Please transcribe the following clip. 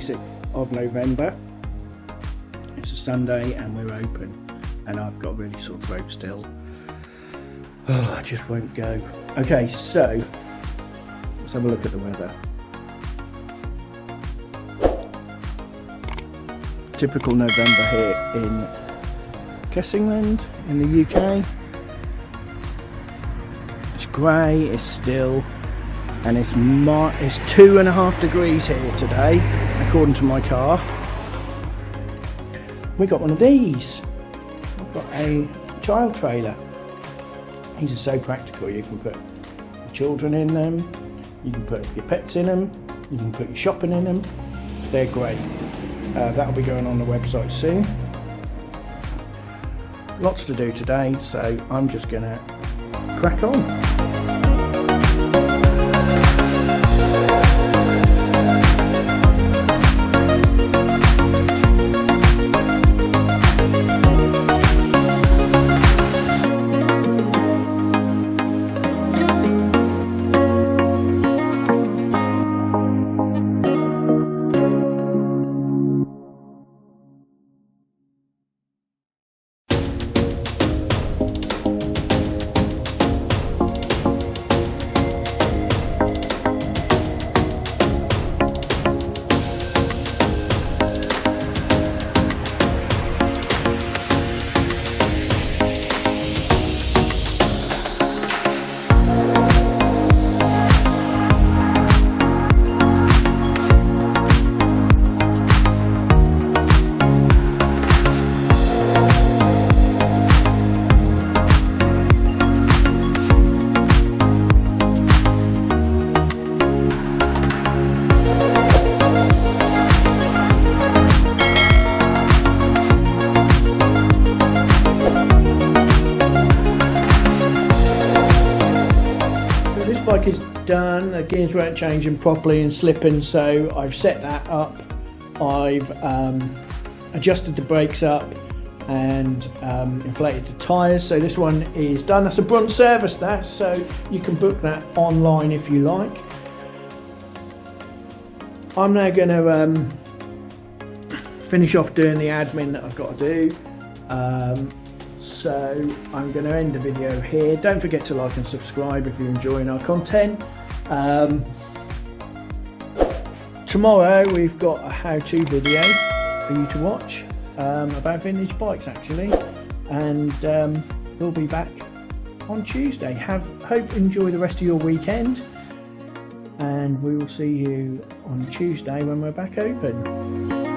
26th of November. It's a Sunday and we're open, and I've got a really sore throat still. Oh, I just won't go. Okay, so let's have a look at the weather. Typical November here in Kessingland in the UK. It's grey, it's still, and it's 2.5 degrees here today, according to my car. We got one of these. I've got a child trailer. These are so practical. You can put your children in them, you can put your pets in them, you can put your shopping in them. They're great. That'll be going on the website soon. Lots to do today, so I'm just gonna crack on. Bike is done, the gears weren't changing properly and slipping, so I've set that up. I've adjusted the brakes up and inflated the tyres, so this one is done. That's a bronze service, that, so you can book that online if you like. I'm now going to finish off doing the admin that I've got to do. So I'm going to end the video here. Don't forget to like and subscribe if you're enjoying our content. Tomorrow we've got a how-to video for you to watch about vintage bikes actually, and we'll be back on Tuesday. Hope enjoy the rest of your weekend, and we will see you on Tuesday when we're back open.